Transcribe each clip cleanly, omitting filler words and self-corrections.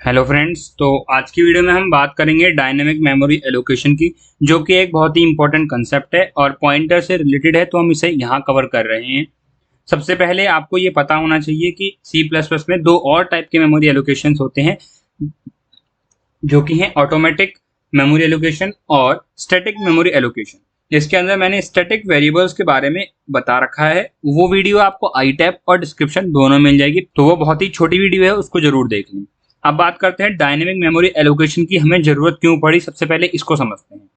Hello friends. तो आज की वीडियो में हम बात करेंगे डायनेमिक मेमोरी एलोकेशन की, जो कि एक बहुत ही इंपॉर्टेंट कंसेप्ट है और पॉइंटर से रिलेटेड है, तो हम इसे यहाँ कवर कर रहे हैं। सबसे पहले आपको ये पता होना चाहिए कि C++ में दो और टाइप के मेमोरी एलोकेशंस होते हैं, जो कि हैं ऑटोमेटिक मेमोरी एलोकेशन और स्टैटिक मेमोरी एलोकेशन। जिसके अंदर मैंने स्टैटिक वेरिएबल्स के बारे में बता रखा है। वो वीडियो आपको आई टैब और डिस्क्रिप्शन दोनों मिल जाएगी, तो वो बहुत ही छोटी वीडियो है, उसको जरूर देख लें। अब बात करते हैं डायनेमिक मेमोरी एलोकेशन की हमें जरूरत क्यों पड़ी। सबसे पहले इसको समझते हैं।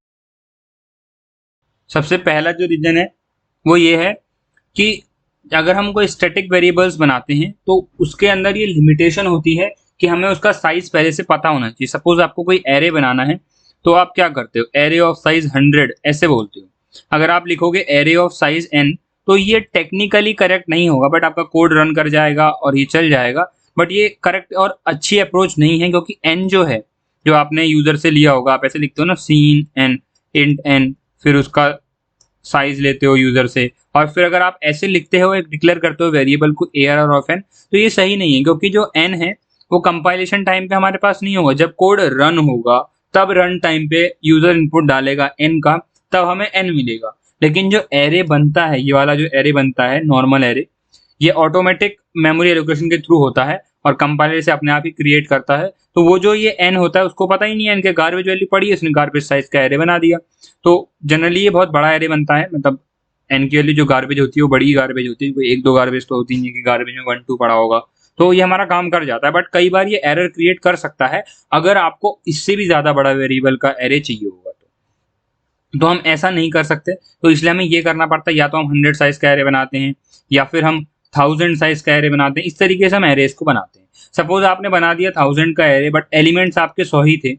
सबसे पहला जो रीजन है वो ये है कि अगर हम कोई स्टैटिक वेरिएबल्स बनाते हैं तो उसके अंदर ये लिमिटेशन होती है कि हमें उसका साइज पहले से पता होना चाहिए। सपोज आपको कोई एरे बनाना है तो आप क्या करते हो, एरे ऑफ साइज 100 ऐसे बोलते हो। अगर आप लिखोगे एरे ऑफ साइज n तो ये टेक्निकली करेक्ट नहीं होगा, बट आपका कोड रन कर जाएगा और ये चल जाएगा। बट ये करेक्ट और अच्छी अप्रोच नहीं है, क्योंकि n जो है, जो आपने यूजर से लिया होगा, आप ऐसे लिखते हो ना, सीन n इंट n, फिर उसका साइज लेते हो यूजर से, और फिर अगर आप ऐसे लिखते हो, एक डिक्लेयर करते हो वेरिएबल को AR और ऑफ n, तो ये सही नहीं है। क्योंकि जो n है वो कंपाइलेशन टाइम पे हमारे पास नहीं होगा। जब कोड रन होगा तब रन टाइम पे यूजर इनपुट डालेगा n का, तब हमें n मिलेगा। लेकिन जो एरे बनता है, ये वाला जो एरे बनता है नॉर्मल एरे, ये ऑटोमेटिक मेमोरी एलोकेशन के थ्रू होता है और कंपाइलर से अपने आप ही क्रिएट करता है। तो वो जो ये n होता है उसको पता ही नहीं है, n के गार्बेज वैल्यू पड़ी है, उसने गार्बेज साइज का एरे बना दिया। तो जनरली ये बहुत बड़ा एरे बनता है, मतलब n की वैल्यू जो गार्बेज होती है वो बड़ी गार्बेज होती है, कोई एक दो गार्बेज तो होती नहीं है कि गार्बेज में 1 2 पड़ा होगा। तो ये हमारा काम कर जाता है, बट कई बार ये एरर क्रिएट कर सकता है अगर आपको इससे भी ज्यादा बड़ा वेरिएबल का एरे चाहिए होगा तो हम ऐसा नहीं कर सकते। तो इसलिए हमें ये करना पड़ता है, या तो हम 100 साइज का एरे बनाते हैं या फिर हम 1000 साइज का एरे बनाते हैं। इस तरीके से हम एरेस को बनाते हैं। सपोज आपने बना दिया 1000 का एरे, बट एलिमेंट्स आपके 100 ही थे,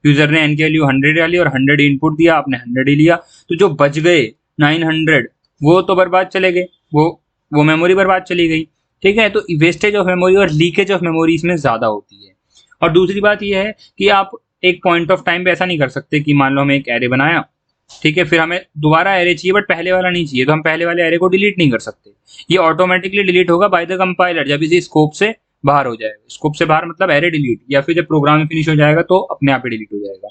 यूजर ने n की वैल्यू 100 डाली और 100 इनपुट दिया, आपने 100 ही लिया। तो जो बच गए 900 वो तो बर्बाद चले गए, वो मेमोरी बर्बाद चली गई। ठीक है, तो वेस्टेज ऑफ मेमोरी और लीकेज ऑफ मेमोरी इसमें ज्यादा होती है। और दूसरी बात यह है कि आप एक पॉइंट ऑफ टाइम पे ऐसा नहीं कर सकते कि मान लो हमें एक एरे बनाया, ठीक है, फिर हमें दोबारा एरे चाहिए बट पहले वाला नहीं चाहिए, तो हम पहले वाले एरे को डिलीट नहीं कर सकते। ये ऑटोमेटिकली डिलीट होगा बाय द कंपाइलर जब इसे स्कोप से बाहर हो जाएगा। स्कोप से बाहर मतलब एरे डिलीट, या फिर जब प्रोग्राम फिनिश हो जाएगा तो अपने आप ही डिलीट हो जाएगा।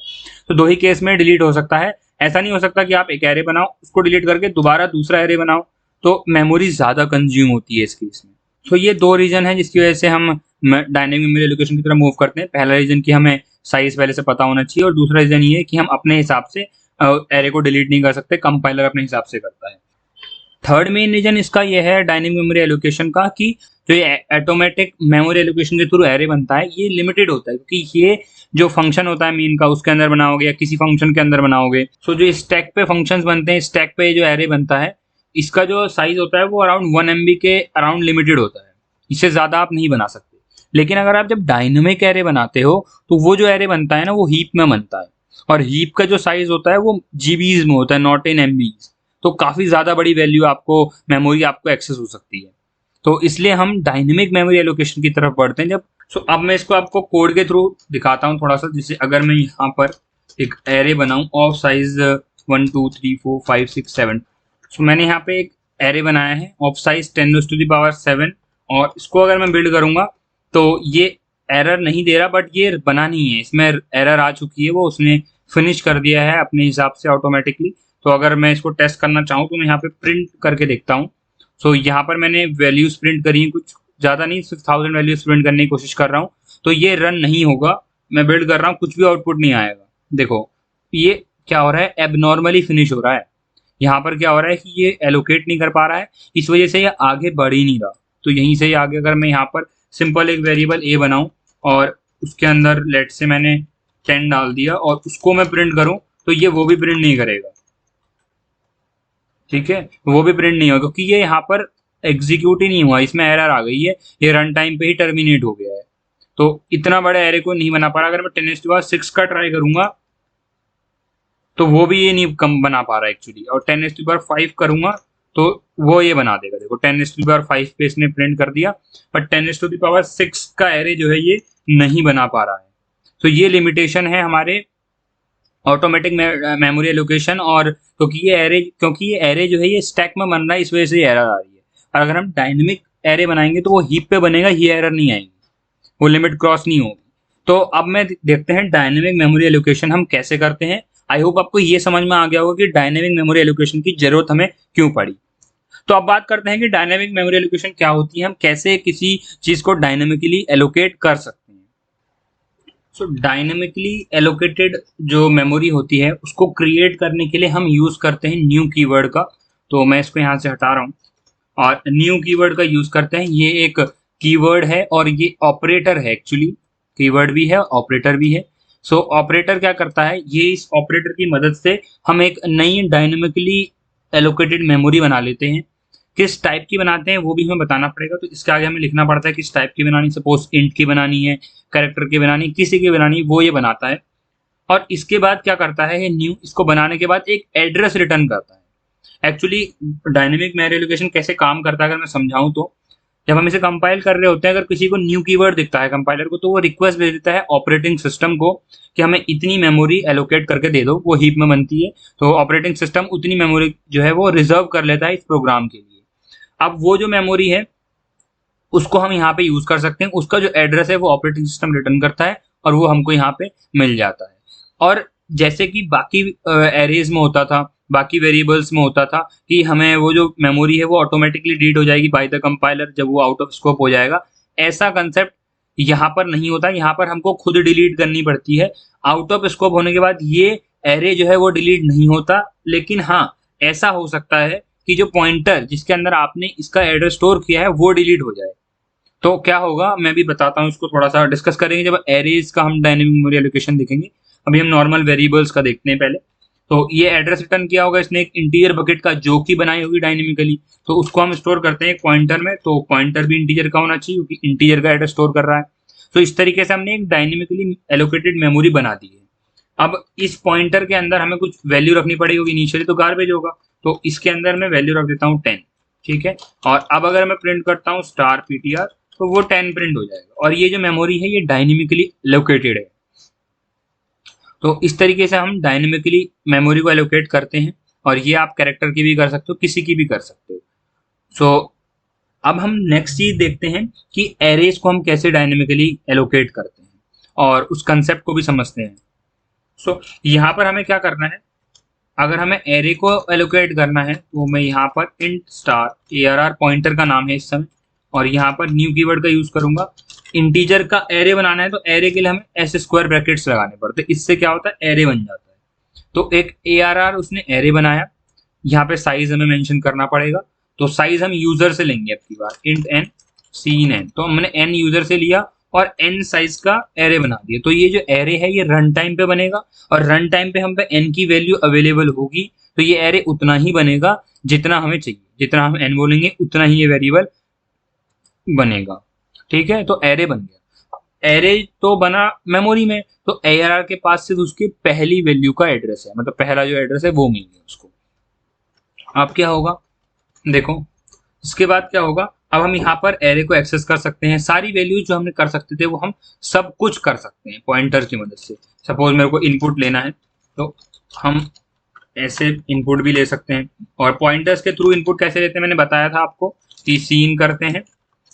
तो दो ही केस में डिलीट हो सकता है। ऐसा नहीं हो सकता कि आप एक एरे बनाओ, उसको डिलीट करके दोबारा दूसरा एरे बनाओ, तो मेमोरी ज्यादा कंज्यूम होती है इस केस में। तो ये दो रीजन है जिसकी वजह से हम डायनेमिक मेमोरी एलोकेशन की तरफ मूव करते हैं। पहला रीजन कि हमें साइज पहले से पता होना चाहिए, और दूसरा रीजन ये है कि हम अपने हिसाब से एरे को डिलीट नहीं कर सकते, कंपाइलर अपने हिसाब से करता है। थर्ड मेन रीजन इसका यह है डायनेमिक मेमोरी एलोकेशन का, कि जो ये ऑटोमेटिक मेमोरी एलोकेशन के थ्रू एरे बनता है ये लिमिटेड होता है, क्योंकि ये जो फंक्शन होता है मेन का उसके अंदर बनाओगे या किसी फंक्शन के अंदर बनाओगे। सो जो स्टैक पे फंक्शंस बनते हैं, स्टैक पे जो एरे बनता है, इसका जो साइज होता है वो अराउंड 1 MB के अराउंड लिमिटेड होता है। इससे ज्यादा आप नहीं बना सकते। लेकिन अगर आप जब डायनेमिक एरे बनाते हो तो वो जो एरे बनता है ना, वो हीप में बनता है, और हीप का जो साइज होता है वो जीबीज में होता है, नॉट इन एमबीज। तो काफी ज्यादा बड़ी वैल्यू आपको मेमोरी आपको एक्सेस हो सकती है। तो इसलिए हम डायनेमिक मेमोरी एलोकेशन की तरफ बढ़ते हैं जब। अब मैं इसको आपको कोड के थ्रू दिखाता हूँ थोड़ा सा। जैसे अगर मैं यहाँ पर एक एरे बनाऊं ऑफ साइज 1 2 3 4 5 6 7, सो मैंने यहाँ पे एक एरे बनाया है ऑफ साइज 10⁻⁷, और इसको अगर मैं बिल्ड करूंगा तो ये एरर नहीं दे रहा, बट ये बना नहीं है, इसमें एरर आ चुकी है, वो उसने फिनिश कर दिया है अपने हिसाब से ऑटोमेटिकली। तो अगर मैं इसको टेस्ट करना चाहूँ तो मैं यहाँ पे प्रिंट करके देखता हूँ। सो यहाँ पर मैंने वैल्यूज प्रिंट करी है, कुछ ज़्यादा नहीं, सिर्फ 1000 वैल्यूज प्रिंट करने की कोशिश कर रहा हूँ। तो ये रन नहीं होगा, मैं बिल्ड कर रहा हूँ, कुछ भी आउटपुट नहीं आएगा। देखो ये क्या हो रहा है, एबनॉर्मली फिनिश हो रहा है। यहाँ पर क्या हो रहा है कि ये एलोकेट नहीं कर पा रहा है, इस वजह से ये आगे बढ़ ही नहीं रहा। तो यहीं से आगे अगर मैं यहाँ पर सिंपल एक वेरिएबल ए बनाऊं और उसके अंदर लेट से मैंने 10 डाल दिया और उसको मैं प्रिंट करूं, तो ये वो भी प्रिंट नहीं करेगा। ठीक है, वो भी प्रिंट नहीं होगा, क्योंकि ये यहाँ पर एग्जीक्यूट ही नहीं हुआ, इसमें एरर आ गई है, ये रन टाइम पे ही टर्मिनेट हो गया है। तो इतना बड़ा एरे को नहीं बना पा रहा। अगर मैं 10⁻⁶ का ट्राई करूंगा तो वो भी ये नहीं कम बना पा रहा एक्चुअली, और 10⁻⁵ करूंगा तो वो ये बना देगा। देखो 10⁻⁵ पे इसने प्रिंट कर दिया, बट 10⁻⁶ का एरे जो है ये नहीं बना पा रहा है। तो ये लिमिटेशन है हमारे ऑटोमेटिक मेमोरी एलोकेशन। और क्योंकि ये एरे जो है ये स्टैक में बन रहा है, इस वजह से एरर आ रही है। और अगर हम डायनेमिक एरे बनाएंगे तो वो हीप पे बनेगा, ये एरर नहीं आएगी, वो लिमिट क्रॉस नहीं होगी। तो अब मैं देखते हैं डायनेमिक मेमोरी एलोकेशन हम कैसे करते हैं। आई होप आपको ये समझ में आ गया होगा कि डायनेमिक मेमोरी एलोकेशन की जरूरत हमें क्यों पड़ी। तो अब बात करते हैं कि डायनेमिक मेमोरी एलोकेशन क्या होती है, हम कैसे किसी चीज को डायनेमिकली एलोकेट कर सकते हैं। सो डायनेमिकली एलोकेटेड जो मेमोरी होती है उसको क्रिएट करने के लिए हम यूज करते हैं न्यू कीवर्ड का। तो मैं इसको यहाँ से हटा रहा हूँ और न्यू कीवर्ड का यूज करते हैं। ये एक कीवर्ड है और ये ऑपरेटर है, एक्चुअली कीवर्ड भी है ऑपरेटर भी है। सो ऑपरेटर क्या करता है, ये इस ऑपरेटर की मदद से हम एक नई डायनेमिकली एलोकेटेड मेमोरी बना लेते हैं। किस टाइप की बनाते हैं वो भी हमें बताना पड़ेगा, तो इसके आगे हमें लिखना पड़ता है किस टाइप की बनानी। सपोज इंट की बनानी है, कैरेक्टर की बनानी, किसी की बनानी, वो ये बनाता है। और इसके बाद क्या करता है, ये न्यू इसको बनाने के बाद एक एड्रेस रिटर्न करता है। एक्चुअली डायनेमिक मेमोरी एलोकेशन कैसे काम करता है अगर मैं समझाऊं तो, जब हम इसे कंपाइल कर रहे होते हैं, अगर किसी को न्यू कीवर्ड दिखता है कंपाइलर को, तो वो रिक्वेस्ट भेज देता है ऑपरेटिंग सिस्टम को कि हमें इतनी मेमोरी एलोकेट करके दे दो। वो हीप में बनती है, तो ऑपरेटिंग सिस्टम उतनी मेमोरी जो है वो रिजर्व कर लेता है इस प्रोग्राम के लिए। अब वो जो मेमोरी है उसको हम यहाँ पे यूज कर सकते हैं, उसका जो एड्रेस है वो ऑपरेटिंग सिस्टम रिटर्न करता है और वो हमको यहाँ पे मिल जाता है। और जैसे कि बाकी एरेज में होता था, बाकी वेरिएबल्स में होता था कि हमें वो जो मेमोरी है वो ऑटोमेटिकली डिलीट हो जाएगी बाय द कंपाइलर जब वो आउट ऑफ स्कोप हो जाएगा, ऐसा कंसेप्ट यहाँ पर नहीं होता। यहाँ पर हमको खुद डिलीट करनी पड़ती है। आउट ऑफ स्कोप होने के बाद ये एरे जो है वो डिलीट नहीं होता, लेकिन हाँ ऐसा हो सकता है कि जो पॉइंटर जिसके अंदर आपने इसका एड्रेस स्टोर किया है वो डिलीट हो जाए। तो क्या होगा मैं भी बताता हूँ, इसको थोड़ा सा डिस्कस करेंगे जब एरेज का हम डायनेमिक मेमोरी एलोकेशन देखेंगे। अभी हम नॉर्मल वेरिएबल्स का देखते हैं पहले। तो ये एड्रेस रिटर्न किया होगा इसने एक इंटीजर बकेट का जो कि बनाई होगी डायनेमिकली, तो उसको हम स्टोर करते हैं एक पॉइंटर में। तो पॉइंटर भी इंटीजर का होना चाहिए क्योंकि इंटीजर का एड्रेस स्टोर कर रहा है। तो इस तरीके से हमने एक डायनेमिकली एलोकेटेड मेमोरी बना दी है। अब इस पॉइंटर के अंदर हमें कुछ वैल्यू रखनी पड़ेगी, इनिशियली तो गार्बेज होगा, तो इसके अंदर मैं वैल्यू रख देता हूँ 10, ठीक है। और अब अगर मैं प्रिंट करता हूँ स्टार पीटीआर तो वो 10 प्रिंट हो जाएगा। और ये जो मेमोरी है ये डायनेमिकली लोकेटेड है। तो इस तरीके से हम डायनेमिकली मेमोरी को एलोकेट करते हैं, और ये आप कैरेक्टर की भी कर सकते हो, किसी की भी कर सकते हो। सो अब हम नेक्स्ट चीज देखते हैं कि एरेज को हम कैसे डायनेमिकली एलोकेट करते हैं और उस कंसेप्ट को भी समझते हैं। सो यहाँ पर हमें क्या करना है, अगर हमें एरे को एलोकेट करना है तो मैं यहाँ पर इंट स्टार ARR पॉइंटर का नाम है इस समय, और यहाँ पर न्यू कीवर्ड का यूज करूंगा। इंटीजर का एरे बनाना है तो एरे के लिए हमें ऐसे स्क्वायर ब्रैकेट्स लगाने पड़ते हैं, इससे क्या होता है एरे बन जाता है। तो एक ARR उसने एरे बनाया, यहाँ पे साइज हमें मेंशन करना पड़ेगा। तो साइज हम यूजर से लेंगे अब की बार, इंट n सीन n, तो हमने n यूजर से लिया और n साइज का एरे बना दिया। तो ये जो एरे है ये रन टाइम पे बनेगा, और रन टाइम पे हम पे n की वैल्यू अवेलेबल होगी, तो ये एरे उतना ही बनेगा जितना हमें चाहिए। जितना हम n बोलेंगे उतना ही ये वेरिएबल बनेगा, ठीक है। तो एरे बन गया। एरे तो बना मेमोरी में, तो ARR के पास सिर्फ उसकी पहली वैल्यू का एड्रेस है, मतलब पहला जो एड्रेस है वो मिल गया उसको। अब क्या होगा देखो, इसके बाद क्या होगा, अब हम यहाँ पर एरे को एक्सेस कर सकते हैं। सारी वैल्यूज जो हमने कर सकते थे वो हम सब कुछ कर सकते हैं पॉइंटर की मदद से। सपोज मेरे को इनपुट लेना है तो हम ऐसे इनपुट भी ले सकते हैं, और पॉइंटर्स के थ्रू इनपुट कैसे लेते हैं मैंने बताया था आपको कि सीन करते हैं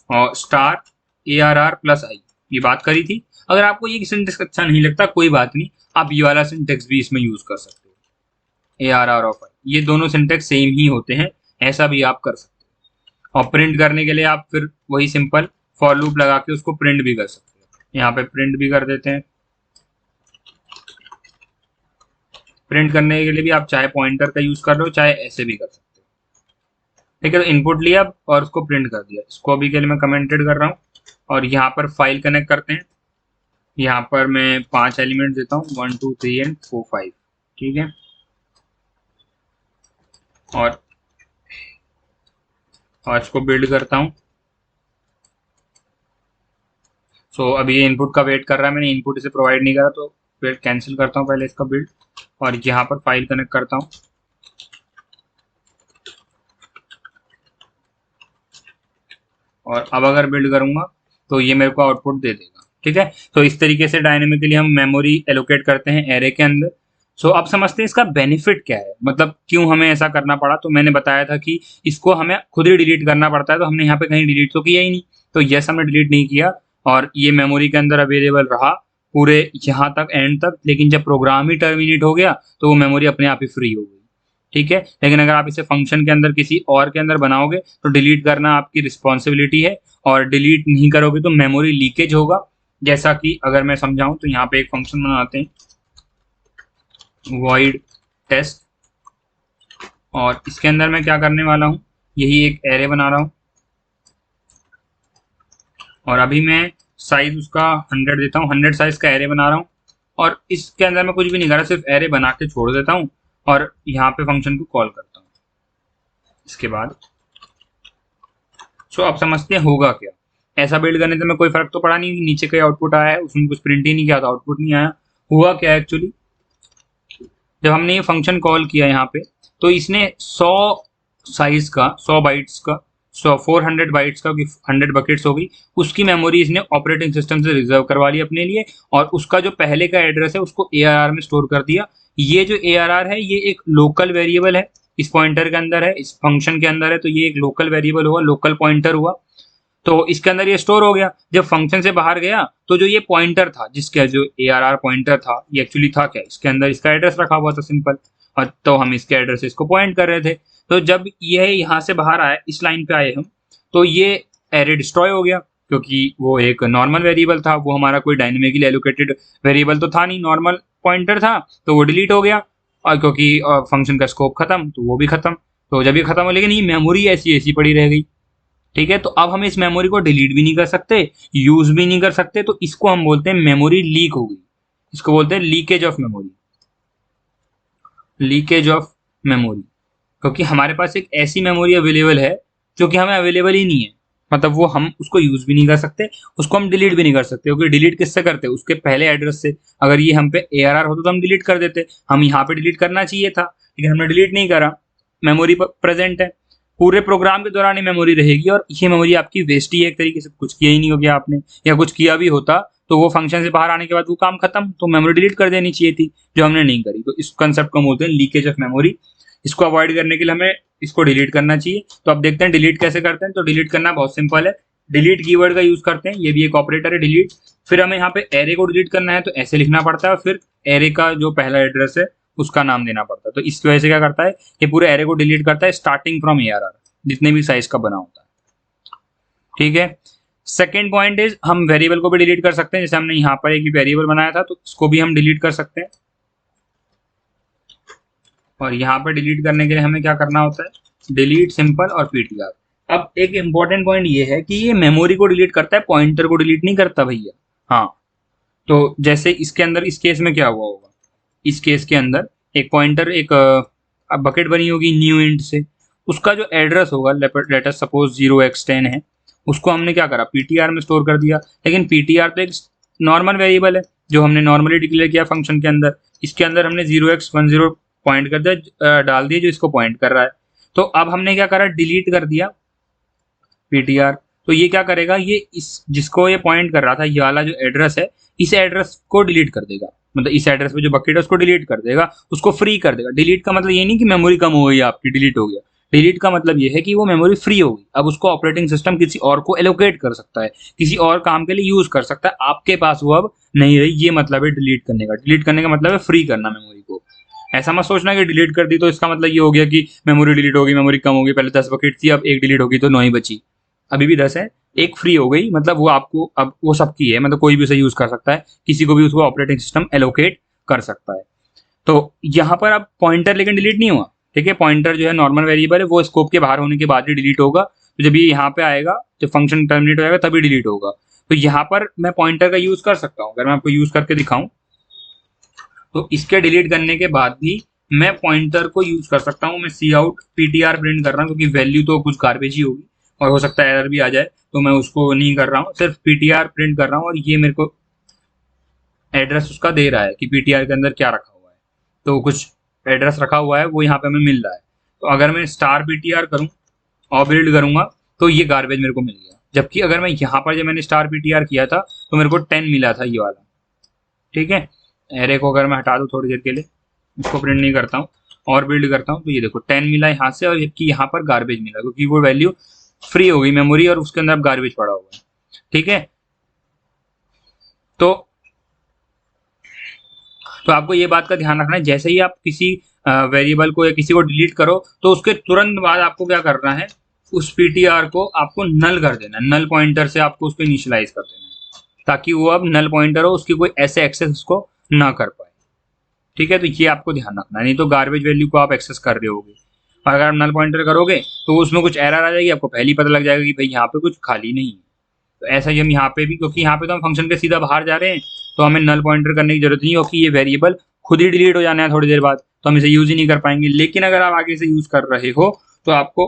और स्टार ARR प्लस आई, ये बात करी थी। अगर आपको ये सिंटेक्स अच्छा नहीं लगता कोई बात नहीं, आप ये वाला सिंटेक्स भी इसमें यूज कर सकते हो, ARR ऑफ आई, ये दोनों सिंटेक्स सेम ही होते हैं, ऐसा भी आप कर सकते हो। और प्रिंट करने के लिए आप फिर वही सिंपल फॉर लूप लगा के उसको प्रिंट भी कर सकते हो। यहाँ पे प्रिंट भी कर देते हैं। प्रिंट करने के लिए भी आप चाहे पॉइंटर का यूज कर लो चाहे ऐसे भी कर सकते हो, ठीक है। तो इनपुट लिया और उसको प्रिंट कर दिया। इसको अभी के लिए मैं कमेंटेड कर रहा हूँ, और यहाँ पर फाइल कनेक्ट करते हैं। यहाँ पर मैं 5 एलिमेंट देता हूँ 1 2 3 एंड 4 5, ठीक है। और इसको बिल्ड करता हूँ। सो अभी ये इनपुट का वेट कर रहा है, मैंने इनपुट इसे प्रोवाइड नहीं करा, तो फिर कैंसिल करता हूँ पहले इसका बिल्ड, और यहाँ पर फाइल कनेक्ट करता हूँ। और अब अगर बिल्ड करूंगा तो ये मेरे को आउटपुट दे देगा, ठीक है। तो इस तरीके से डायनेमिकली हम मेमोरी एलोकेट करते हैं एरे के अंदर। सो अब समझते हैं इसका बेनिफिट क्या है, मतलब क्यों हमें ऐसा करना पड़ा। तो मैंने बताया था कि इसको हमें खुद ही डिलीट करना पड़ता है, तो हमने यहाँ पे कहीं डिलीट तो किया ही नहीं, तो यस हमने डिलीट नहीं किया और ये मेमोरी के अंदर अवेलेबल रहा। पूरे यहाँ तक एंड तक, लेकिन जब प्रोग्राम ही टर्मिनेट हो गया तो वो मेमोरी अपने आप ही फ्री हो गई। ठीक है, लेकिन अगर आप इसे फंक्शन के अंदर किसी और के अंदर बनाओगे तो डिलीट करना आपकी रिस्पॉन्सिबिलिटी है, और डिलीट नहीं करोगे तो मेमोरी लीकेज होगा। जैसा कि अगर मैं समझाऊं तो यहाँ पे एक फंक्शन बनाते हैं void टेस्ट, और इसके अंदर मैं क्या करने वाला हूँ, यही एक एरे बना रहा हूँ, और अभी मैं साइज उसका 100 देता हूँ, 100 साइज का एरे बना रहा हूँ, और इसके अंदर मैं कुछ भी नहीं कर रहा, सिर्फ एरे बना के छोड़ देता हूँ और यहाँ पे फंक्शन को कॉल करता हूँ। इसके बाद आप समझते हैं होगा क्या। ऐसा बिल्ड करने से मैं कोई फर्क तो पड़ा नहीं, नीचे का आउटपुट आया है, उसमें कुछ प्रिंट ही नहीं किया तो आउटपुट नहीं आया। हुआ क्या एक्चुअली, जब हमने ये फंक्शन कॉल किया यहाँ पे तो इसने 100 साइज का 100 बाइट्स का 400 बाइट्स का 100 बकेट्स हो गई, उसकी मेमोरी इसने ऑपरेटिंग सिस्टम से रिजर्व करवा ली अपने लिए, और उसका जो पहले का एड्रेस है उसको ARR में स्टोर कर दिया। ये जो ARR है ये एक लोकल वेरिएबल है, इस पॉइंटर के अंदर है, इस फंक्शन के अंदर है, तो ये एक लोकल वेरिएबल हुआ, लोकल पॉइंटर हुआ, तो इसके अंदर ये स्टोर हो गया। जब फंक्शन से बाहर गया तो जो ये पॉइंटर था, जिसका जो ARR पॉइंटर था, ये एक्चुअली था क्या, इसके अंदर इसका एड्रेस रखा हुआ था सिंपल, और तो हम इसके एड्रेस से इसको पॉइंट कर रहे थे। तो जब ये यहाँ से बाहर आए, इस लाइन पे आए हम, तो ये एरे डिस्ट्रॉय हो गया, क्योंकि वो एक नॉर्मल वेरिएबल था, वो हमारा कोई डायनेमिकली एलोकेटेड वेरिएबल तो था नहीं, नॉर्मल पॉइंटर था, तो वो डिलीट हो गया, और क्योंकि फंक्शन का स्कोप खत्म तो वो भी खत्म। तो जब ये खत्म हो, लेकिन ये मेमोरी ऐसी ऐसी पड़ी रह गई। ठीक है, तो अब हम इस मेमोरी को डिलीट भी नहीं कर सकते, यूज भी नहीं कर सकते, तो इसको हम बोलते हैं मेमोरी लीक हो गई, इसको बोलते हैं leakage of memory, leakage of memory, क्योंकि हमारे पास एक ऐसी मेमोरी अवेलेबल है जो कि हमें अवेलेबल ही नहीं है, मतलब वो हम उसको यूज भी नहीं कर सकते, उसको हम डिलीट भी नहीं कर सकते, क्योंकि डिलीट किससे करते, उसके पहले एड्रेस से। अगर ये हम पे ARR होता तो हम डिलीट कर देते, हम यहाँ पे डिलीट करना चाहिए था, लेकिन हमने डिलीट नहीं करा, मेमोरी प्रेजेंट है, पूरे प्रोग्राम के दौरान ये मेमोरी रहेगी, और ये मेमोरी आपकी वेस्ट ही है एक तरीके से, कुछ किया ही नहीं हो गया आपने, या कुछ किया भी होता तो वो फंक्शन से बाहर आने के बाद वो काम खत्म, तो मेमोरी डिलीट कर देनी चाहिए थी, जो हमने नहीं करी। तो इस कंसेप्ट को बोलते हैं लीकेज ऑफ मेमोरी। इसको अवॉइड करने के लिए हमें इसको डिलीट करना चाहिए। तो अब देखते हैं डिलीट कैसे करते हैं। तो डिलीट करना बहुत सिंपल है, डिलीट कीवर्ड का यूज करते हैं, ये भी एक ऑपरेटर है डिलीट। फिर हमें यहाँ पे एरे को डिलीट करना है तो ऐसे लिखना पड़ता है, और फिर एरे का जो पहला एड्रेस है उसका नाम देना पड़ता है। तो इस वजह से क्या करता है, ये पूरे एरे को डिलीट करता है स्टार्टिंग फ्रॉम ARR, जितने भी साइज का बना होता है। ठीक है, सेकेंड पॉइंट इज हम वेरिएबल को भी डिलीट कर सकते हैं, जैसे हमने यहाँ पर एक वेरिएबल बनाया था तो इसको भी हम डिलीट कर सकते हैं। और यहाँ पर डिलीट करने के लिए हमें क्या करना होता है, डिलीट सिंपल और PTR। अब एक इंपॉर्टेंट पॉइंट ये है कि ये मेमोरी को डिलीट करता है, पॉइंटर को डिलीट नहीं करता भैया। हाँ, तो जैसे इसके अंदर इस केस में क्या हुआ होगा, इस केस के अंदर एक पॉइंटर, एक बकेट बनी होगी न्यू इंट से, उसका जो एड्रेस होगा लेट अस सपोज 0x10 है, उसको हमने क्या करा, PTR में स्टोर कर दिया। लेकिन PTR तो एक नॉर्मल वेरिएबल है जो हमने नॉर्मली डिक्लेयर किया फंक्शन के अंदर, इसके अंदर हमने 0x10 पॉइंट कर दिया, डाल दिया जो इसको पॉइंट कर रहा है। तो अब हमने क्या करा, डिलीट कर दिया PTR। तो ये क्या करेगा, ये इस जिसको ये पॉइंट कर रहा था, ये वाला जो एड्रेस है, इस एड्रेस को डिलीट कर देगा, मतलब इस एड्रेस पे जो बकेट है उसको डिलीट कर देगा, उसको फ्री कर देगा। डिलीट का मतलब ये नहीं कि मेमोरी कम हो गई आपकी, डिलीट हो गया। डिलीट का मतलब ये है कि वो मेमोरी फ्री होगी, अब उसको ऑपरेटिंग सिस्टम किसी और को एलोकेट कर सकता है, किसी और काम के लिए यूज कर सकता है, आपके पास वो अब नहीं रही। ये मतलब है डिलीट करने का। डिलीट करने का मतलब है फ्री करना मेमोरी को। ऐसा मत सोचना कि डिलीट कर दी तो इसका मतलब ये हो गया कि मेमोरी डिलीट होगी, मेमोरी कम होगी, पहले 10 बकेट थी अब एक डिलीट होगी तो 9 ही बची, अभी भी 10 है, एक फ्री हो गई, मतलब वो आपको अब वो सबकी है, मतलब कोई भी उसे यूज कर सकता है, किसी को भी उसको ऑपरेटिंग सिस्टम एलोकेट कर सकता है। तो यहाँ पर अब पॉइंटर लेकिन डिलीट नहीं हुआ, ठीक है, पॉइंटर जो है नॉर्मल वेरिएबल है, वो स्कोप के बाहर होने के बाद ही डिलीट होगा। तो जब ये यहाँ पे आएगा, जब फंक्शन टर्मिनेट हो जाएगा तभी डिलीट होगा। तो यहाँ पर मैं पॉइंटर का यूज कर सकता हूँ, अगर मैं आपको यूज करके दिखाऊं तो इसके डिलीट करने के बाद भी मैं पॉइंटर को यूज कर सकता हूँ। मैं cout PTR प्रिंट कर रहा हूँ, क्योंकि वैल्यू तो कुछ गार्बेज ही होगी और हो सकता है एरर भी आ जाए, तो मैं उसको नहीं कर रहा हूँ, सिर्फ PTR प्रिंट कर रहा हूँ। और ये मेरे को एड्रेस उसका दे रहा है कि PTR के अंदर क्या रखा हुआ है, तो कुछ एड्रेस रखा हुआ है वो यहाँ पे हमें मिल रहा है। तो अगर मैं स्टार PTR करूँ और बिल्ड करूंगा तो ये गार्बेज मेरे को मिल गया, जबकि अगर मैं यहाँ पर जब मैंने स्टार PTR किया था तो मेरे को 10 मिला था ये वाला। ठीक है, एरे को अगर मैं हटा दूँ थोड़ी देर के लिए, इसको प्रिंट नहीं करता हूँ और बिल्ड करता हूँ, तो ये देखो 10 मिला यहाँ से, और जबकि यहाँ पर गार्बेज मिला, क्योंकि वो वैल्यू फ्री हो गई मेमोरी और उसके अंदर अब गार्बेज पड़ा हुआ है। ठीक है, तो तो आपको ये बात का ध्यान रखना है, जैसे ही आप किसी वेरिएबल को या किसी को डिलीट करो तो उसके तुरंत बाद आपको क्या करना है, उस पीटीआर को आपको नल कर देना, नल पॉइंटर से आपको उसको इनिशियलाइज कर देना है, ताकि वो अब नल पॉइंटर हो, उसकी कोई ऐसे एक्सेस उसको ना कर पाए। ठीक है, तो ये आपको ध्यान रखना है, नहीं तो गार्बेज वैल्यू को आप एक्सेस कर रहे होगे और अगर आप नल पॉइंटर करोगे तो उसमें कुछ एरर आ जाएगी, आपको पहले ही पता लग जाएगा कि भाई यहाँ पे कुछ खाली नहीं है। तो ऐसा ही हम यहाँ पे भी, क्योंकि यहाँ पे तो हम फंक्शन के सीधा बाहर जा रहे हैं तो हमें नल पॉइंटर करने की जरूरत नहीं, क्योंकि ये वेरिएबल खुद ही डिलीट हो जाना है थोड़ी देर बाद, तो हम इसे यूज ही नहीं कर पाएंगे। लेकिन अगर आप आगे से यूज कर रहे हो तो आपको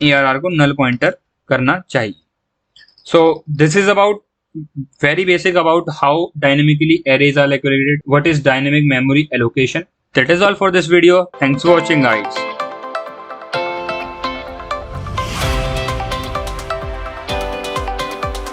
ARR को नल पॉइंटर करना चाहिए। So this is about very basic about how dynamically arrays are calculated. What is dynamic memory allocation? That is all for this video. Thanks for watching, guys.